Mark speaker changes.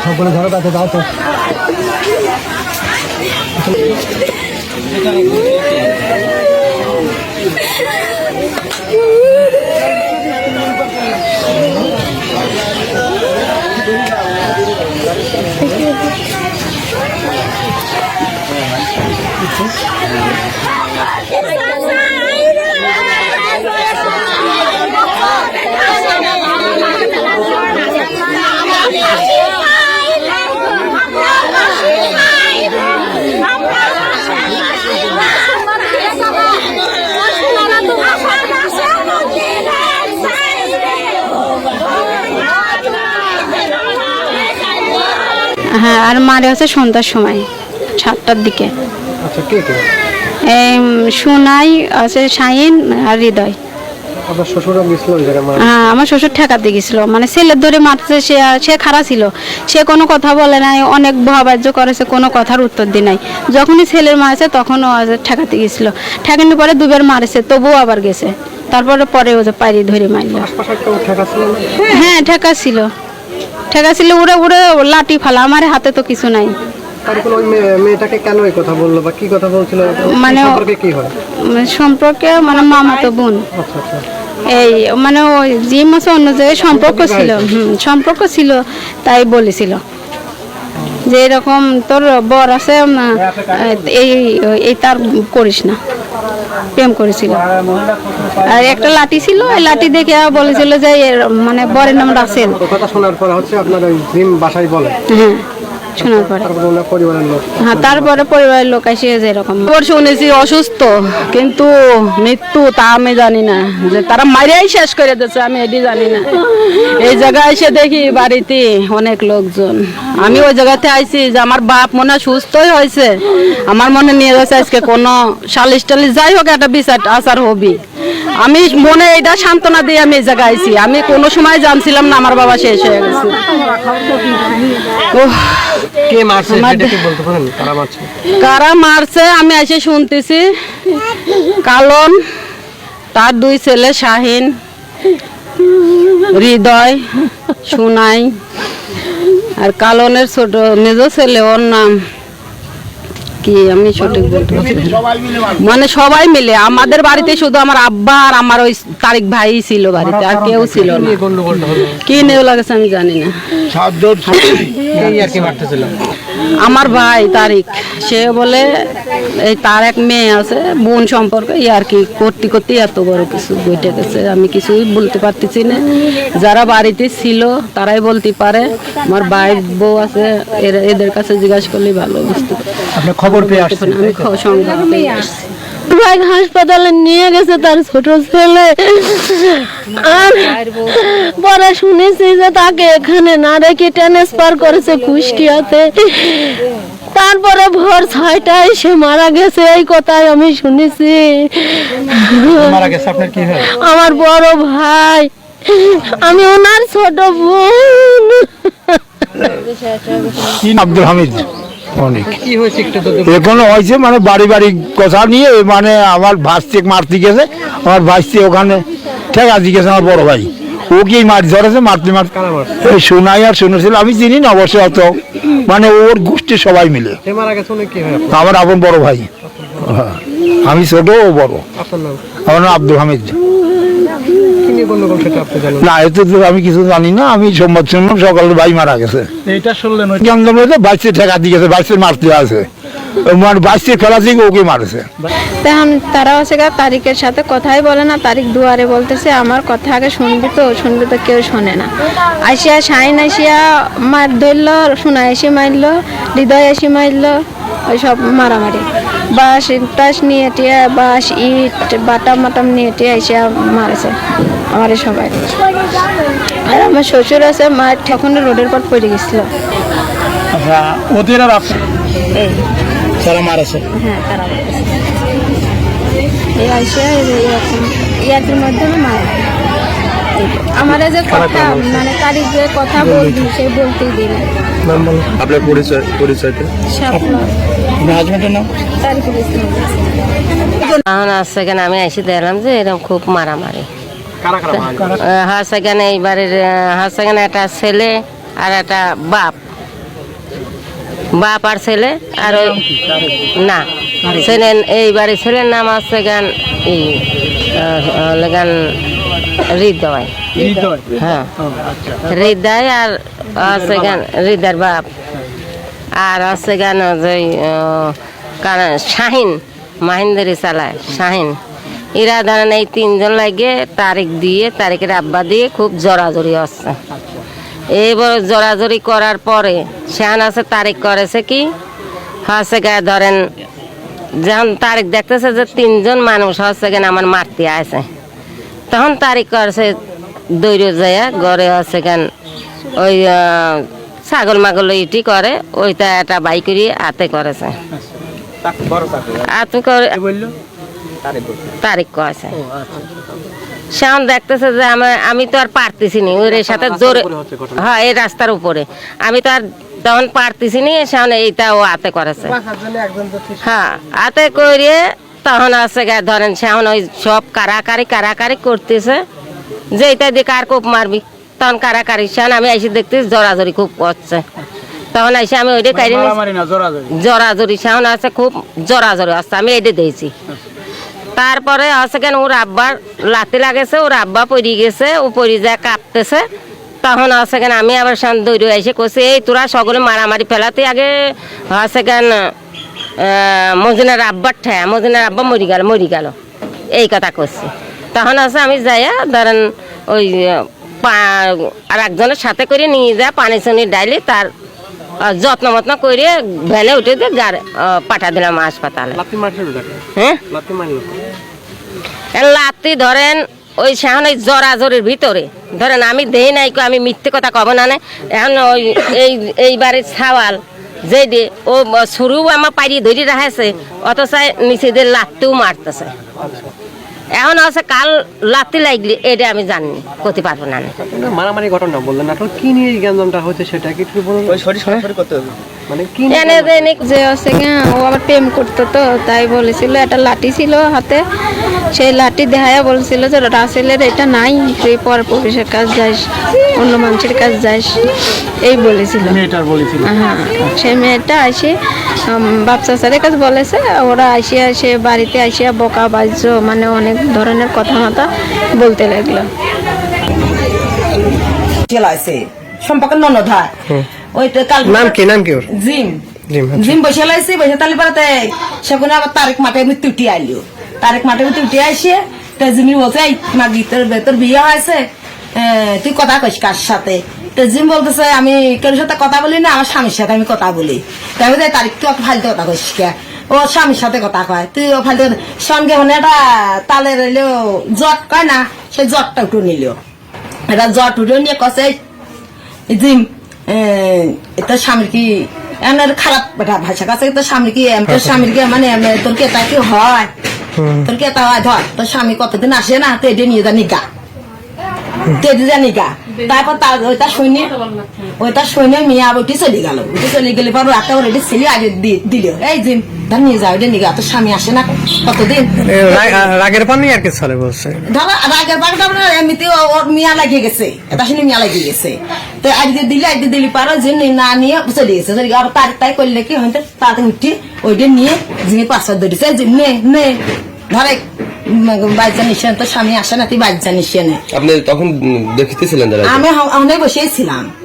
Speaker 1: সকলে ধরো তাতে দাও তো
Speaker 2: হ্যাঁ, আর মারে হচ্ছে সন্ধ্যার সময় 7টার দিকে।
Speaker 1: আচ্ছা, কে কে?
Speaker 2: সোনাই আছে, শাহিন আর হৃদয়।
Speaker 1: আপনার শ্বশুরও গেছিল ওই জায়গায়?
Speaker 2: হ্যাঁ, আমার শ্বশুর ঠেকাতে গেছিল, মানে ছেলের ধরে মারছে। সে খারাপ ছিল, সে কোনো কথা বলে নাই, অনেক বহাবাজ্য করেছে, কোনো কথার উত্তর দিয়ে নাই। যখনই ছেলের মারছে তখনও ঠেকাতে গেছিল, ঠেকানোর পরে দুবার মারছে, তবুও আবার গেছে। তারপরে পরে ও যে পাইরি ধরে মারল। হ্যাঁ, ঠেকা ছিল, উড়ে উড়ে লাঠি ফালা। আমার হাতে তো কিছু নাই।
Speaker 1: মেয়েটাকে কেন এই কথা বললো বা কি কথা বলছিল? মানে কি হয়
Speaker 2: সম্পর্কে, মানে মামাতো বোন। এই মানে ওই জিম আছে, অন্য জায়গায় সম্পর্ক ছিল, তাই বলেছিল যে এরকম তোর বর আছে, এই তার করিস না, প্রেম করেছিল। আর একটা লাঠি ছিল, এই লাঠি দেখে বলেছিল যে মানে বরের নাম রাসেল।
Speaker 1: কথা শোনার পর হচ্ছে আপনার ওই জিম বাসায় বলে।
Speaker 2: হ্যাঁ, শোনার পরে হ্যাঁ, তারপরে পরিবারের লোক এসে যেরকম
Speaker 3: শুনেছি অসুস্থ, কিন্তু মৃত্যু তা আমি জানি না, যে তারা মারিয়াই শেষ করে দিচ্ছে আমি এটি জানি না। এই জায়গায় এসে দেখি বাড়িতে অনেক লোকজন। আমি ওই জায়গাতে আইছি যে আমার বাপ মনে সুস্থই হয়েছে, আমার মনে নিয়ে যাচ্ছে আজকে কোনো সালিশ টালিশ যাই হোক একটা বিচার আচার হবি। আমি মনে এটা সান্ত্বনা দিয়ে আমি এই জায়গায় আইছি। আমি কোনো সময় জানছিলাম না আমার বাবা শেষ হয়ে গেছে। কারা মারছে আমি এসে শুনতেছি, কালন, তার 2 ছেলে শাহিন, হৃদয়, সুনাই, আর কালনের ছোট মেজো ছেলে, ওর নাম কি আমি সঠিক বলতে পারছি, মানে সবাই মিলে আমাদের বাড়িতে শুধু আমার আব্বা আর আমার ওই তারিক ভাই ছিল বাড়িতে, আর কেউ ছিল না। কি নিয়ে লাগেছে আমি জানি না। আমার ভাই তারিক, সে বলে এই তার এক মেয়ে আছে, বোন সম্পর্কে আর কি করতে করতে এত বড় কিছু বইটে গেছে। আমি কিছুই বলতে পারতেছি না, যারা বাড়িতে ছিল তারাই বলতে পারে। আমার ভাই বউ আছে, এদের কাছে জিজ্ঞাসা করলে ভালো বুঝতে পারে।
Speaker 1: খবর পেয়ে আসছেন?
Speaker 3: আমি সংবাদ পেয়ে আসছি।
Speaker 2: ভাই হাসপাতালে নিয়ে গেছে তার ছোট ছেলে, আর পরে শুনেছি যে তাকে এখানে না রেখে ট্রান্সফার করেছে কুষ্টিয়াতে। তারপরে ভোর 6টায় সে মারা গেছে, এই কথাই আমি শুনেছি। আমার বড় ভাই, আমি ওনার ছোট বোন।
Speaker 4: আব্দুল হামিদ। এখনো হয়েছে মানে বাড়ি বাড়ি কথা নিয়ে, মানে আমার ভাইকে মারতে গেছে, আমার ভাইকে ওখানে ঠেকা দিয়ে গেছে আমার বড় ভাই, ওকে মার ধরেছে, মারতে শোনাই আর শুনেছিল, আমি চিনি না অবশ্য অত, মানে ওর গোষ্ঠী সবাই মিলে। আমার আপন বড় ভাই, আমি ছোট, ও বড়। আমার নাম আব্দুল হামিদ। না, এতে তো আমি কিছু জানি না। আমি সোমবার শুনলাম সকালে ভাই মারা গেছে, বাইশে ঠেকা দিয়ে গেছে, বাইশে মারতে আছে, বাইশে খেলা থেকে ওকে মারেছে।
Speaker 2: তখন তারা হচ্ছে তারিকের সাথে কথাই বলে না। তারিক দুয়ারে বলতেছে আমার কথা আগে শুনবি তো কেউ শোনে না। আসিয়া শাহিন আসিয়া মার ধরলো, সোনা এসে মারলো, হৃদয় এসে মারলো, ওই সব মারামারি। বাঁশ টাস নিয়ে টিয়া, বাঁশ ইট বাটাম মাটাম নিয়ে টিয়া এসে মারেছে আমার সবাই। আর আমার শ্বশুর আছে, মার তখন রোডের পর পড়ে গেছিল।
Speaker 1: ওদের আর তারা মারেছে?
Speaker 2: হ্যাঁ, তারা এই আসে এরকম ইয়াদের মাধ্যমে মারা। আমার যে কথা, মানে তারিখ যে কথা বলবি সে বলতেই দিন।
Speaker 1: আপনার পরিচয়টা?
Speaker 4: আপনার হাজবেন্ডের নাম?
Speaker 5: এখন আছে কেন আমি এসে দেখলাম যে এরকম খুব মারামারি
Speaker 1: কারা কারা মারা?
Speaker 5: হচ্ছে কেন এই বাড়ির হচ্ছে কেন একটা ছেলে আর একটা বাপ আর ছেলে আর ওই না ছেলে এই বাড়ির ছেলের নাম আছে গান এই গান হৃদয়, হ্যাঁ হৃদয় আর আছে গান হৃদয়ের বাপ আর আছে গান ওই শাহিন মাহিন্দারি চালায় শাহিন। এরা ধরেন এই তিনজন লাগে তারিখের আব্বা দিয়ে খুব জোরাজোরি আসছে। এইবার জোরাজোরি করার পরে শাহান আছে তারিখ করেছে কি হচ্ছে গায়ে ধরেন যখন তারিখ দেখতেছে যে তিনজন মানুষ হচ্ছে কেন আমার মারতে আছে, তখন তারিখ করেছে দৈর্য যায় ঘরে হচ্ছে কেন ওই ছাগল মাগল ইটি করে ওইটা একটা বাইক করি হাতে করেছে হাতে করে তারিখ করেছে। শাওন দেখতেছে যে আমি তো আর পারতেছি নি ওর সাথে জোরে, হ্যাঁ এই রাস্তার উপরে আমি তো আর তখন পারতেছি নি, শাওন এইটা ও হাতে করেছে, হ্যাঁ হাতে করে তখন আছে গায়ে ধরেন শাওন ওই সব কারাকারি করতেছে যে এইটা দিয়ে কার কোপ মারবি, তখন কারাকারি শাওন আমি এসে দেখতেছি জোরাজোরি খুব করছে, তখন এসে আমি ওইটা কারি জোরাজোরি শাওন আছে খুব জোরাজোরি আসছে আমি এইটা দিয়েছি। তারপরে আছে কেন ওর আব্বার লাতি লাগেছে, ওর আব্বা পড়ে গেছে, ও পড়ে যায় কাঁপতেছে, তখন আছে কেন আমি আবার দৌড়ে এসে করছি এই তোরা সকলে মারামারি ফেলাতে আগে আছে কেন মজিনার আব্বার ঠায় মজিনার আব্বা মরি গেল এই কথা করছি। তখন আছে আমি যাইয়া ধরেন ওই আর একজনের সাথে করে নিয়ে যায় পানি চানি ডাইলে তার যত্ন মত্ন করে ভ্যানে উঠে দিয়ে পাঠা দিলাম হাসপাতালে। হ্যাঁ লাতি ধরেন ওই সেখানে ওই জরাজরির ভিতরে ধরেন আমি দেই নাই আমি মিথ্যে কথা কব না, এখন ওই এই বাড়ির ছাওয়াল যে দিয়ে ও শুরু আমার পাড়িয়ে ধরে রাখেছে অথচ নিচেদের লাতিও মারতেছে। এখন আছে কাল লাতি লাগলি এটা আমি জানি করতে পারবো না।
Speaker 1: মারামারি ঘটনা বললেন না, কি নিয়ে এই গ্যাঞ্জামটা হচ্ছে সেটা কি একটু বলুন। মানে কি
Speaker 2: যে হচ্ছে ও আবার প্রেম করতো তো তাই বলেছিল একটা লাঠি ছিল হাতে, সেই লাঠি দেখায়া বলছিল যে রাসেলের এটা নাই তুই পর পুলিশের কাজ যাস অন্য মানুষের কাজ যাস এই বলেছিল। হ্যাঁ সেই মেয়েটা আসে বাপ চাচারের কাছে বলেছে, ওরা আসিয়া সে বাড়িতে আসিয়া বকা বাজ্য মানে অনেক ধরনের কথা মাথা বলতে লাগলো।
Speaker 6: সম্পর্কের ননদ হয় ওই তো কাল
Speaker 1: নাম কি ওর?
Speaker 6: জিম বসে লাইছে বসে তালি পারাতে সেখানে আবার তারেক মাঠে মৃত্যু উঠে আইলো, তারেক মাঠে মৃত্যু উঠে আসে তো জিমি বলছে এই মাগি তোর বিয়ে হয়েছে তুই কথা কইস কার সাথে, তো জিম বলতেছে আমি কারোর সাথে কথা বলি না আমার স্বামীর সাথে আমি কথা বলি, তাই বলতে তারিখ তুই অত ফালতু কথা কইস কে, ও স্বামীর সাথে কথা কয় তুই ও ফালতু সঙ্গে মানে একটা তালে রইলো জট কয় না সেই জটটা উঠে নিল, এটা জট উঠে নিয়ে কছে জিম এটা স্বামীর কি এমন খারাপ ভাষা কাছে তোর স্বামীর কি তোর স্বামীর কি মানে তোর কি এটা কি হয় তোর কি এটা হয় ধর তোর স্বামী কতদিন আসে না তো এটা নিয়ে জানি গা তেজি জানি গা। তারপর ওইটা শুনে মিয়া উঠে চলে গেলে পর রাতে ওর এটি ছেলে আগে দিল এই জিম ধর নিয়ে যাও এটা নিয়ে গা তোর স্বামী আসে না কতদিন
Speaker 1: রাগের পানি আর কি চলে বলছে
Speaker 6: ধরো রাগের পানিটা এমনিতে ওর মিয়া লাগিয়ে গেছে এটা শুনে মিয়া লাগিয়ে গেছে তো আজকে দিলি পারো যে না নিয়ে চলে গেছে আবার তাই করলে কি হয়তো তাড়াতাড়ি উঠি ওইটা নিয়ে জিমে পাঁচশো ধরেছে জিম নে ধরে বাচ্চা নিশ্চয় তো স্বামী আসে না তুই বাচ্চা নিশ্চয়
Speaker 7: আপনি তখন দেখতেছিলেন?
Speaker 6: আমি অনেক বসেছিলাম।